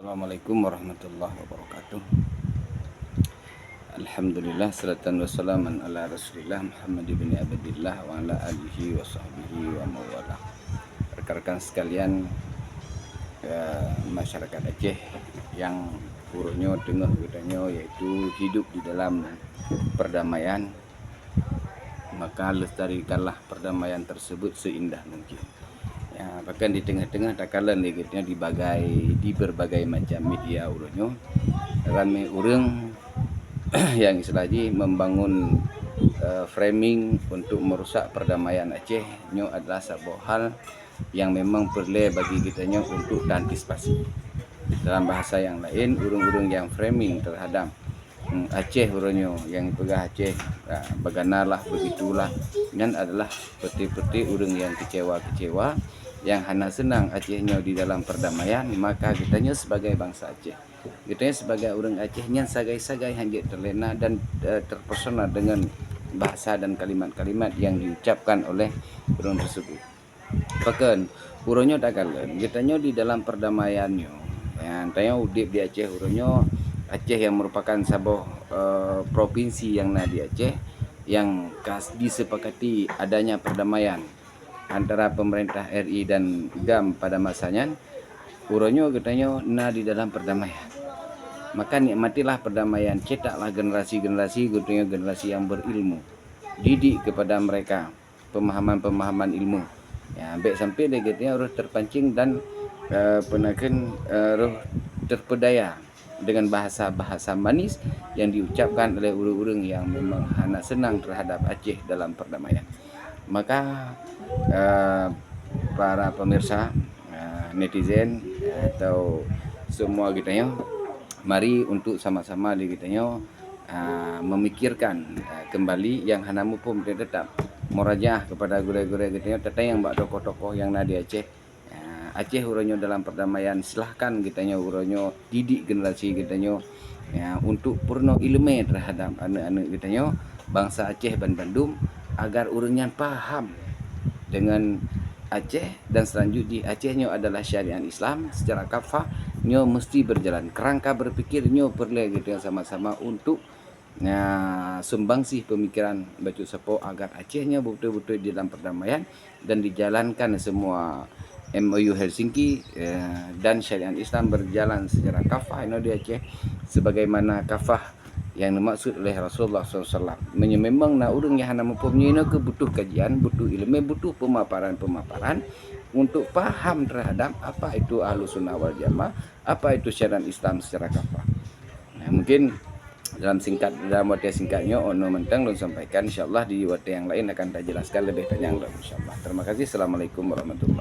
Assalamualaikum warahmatullahi wabarakatuh. Alhamdulillah, salatan wassalaman ala rasulillah Muhammad ibn Abdillah wa ala alihi wa sahbihi wa mawala. Rekan-rekan sekalian, masyarakat Aceh yang urunyo tengah katanya yaitu hidup di dalam perdamaian, maka lestarikanlah perdamaian tersebut seindah mungkin. Ya, bahkan di tengah-tengah takalan legitnya di berbagai macam media urunyo ramai orang yang istilahnya membangun framing untuk merusak perdamaian Aceh nyo adalah sebuah hal yang memang perlu bagi kitanya untuk diantisipasi. Dalam bahasa yang lain, urung-urung yang framing terhadap Aceh urunyo yang pegah Aceh baganalah begitulah dan adalah peti-peti urung yang kecewa-kecewa yang hanya senang Acehnya di dalam perdamaian, maka kitanya sebagai bangsa Aceh, kitanya sebagai orang Acehnya sagai-sagai hanya terlena dan terpesona dengan bahasa dan kalimat-kalimat yang diucapkan oleh orang tersebut. Bahkan urunyo takalan kitanya di dalam perdamaiannya, yang tanya udip di Aceh urunyo Aceh yang merupakan sebuah provinsi yang di Aceh yang disepakati adanya perdamaian antara pemerintah RI dan GAM pada masanya, urunyo katanya di dalam perdamaian. Maka nikmatilah perdamaian, cetaklah generasi-generasi katanya generasi yang berilmu, didik kepada mereka pemahaman-pemahaman ilmu. Ya, baik sampai dia katanya roh terpancing dan penakan roh terpedaya dengan bahasa-bahasa manis yang diucapkan oleh orang-orang yang memang hanya senang terhadap Aceh dalam perdamaian. Maka para pemirsa, netizen atau semua kitanya, mari untuk sama-sama di kitanya memikirkan kembali yang hanamu pun tetap merajaah kepada gure-gure kitanya tetap yang mbak tokoh-tokoh yang di Aceh. Aceh urunyo dalam perdamaian, silahkan kitanya urunyo didik generasi kitanya untuk purno ilmu terhadap anak-anak kitanya bangsa Aceh dan Bandung agar urunnya paham dengan Aceh dan selanjutnya Acehnya adalah syariat Islam secara kafah nyo mesti berjalan. Kerangka berpikirnya perlu gitu sama-sama untuk sumbangsih pemikiran Bacu Sepo agar Acehnya betul-betul di dalam perdamaian dan dijalankan semua MOU Helsinki dan syariat Islam berjalan secara kafah di Aceh sebagaimana kafah yang dimaksud oleh Rasulullah SAW. Memang urung yang mempunyai butuh kajian, butuh ilmu, butuh pemaparan untuk paham terhadap apa itu Ahlus Sunnah wal Jamaah, apa itu syariat Islam secara kafah. Mungkin dalam waktu singkatnya ono mentang dan sampaikan, insyaallah di waktu yang lain akan saya jelaskan lebih panjang insyaallah. Terima kasih. Assalamualaikum warahmatullahi wabarakatuh.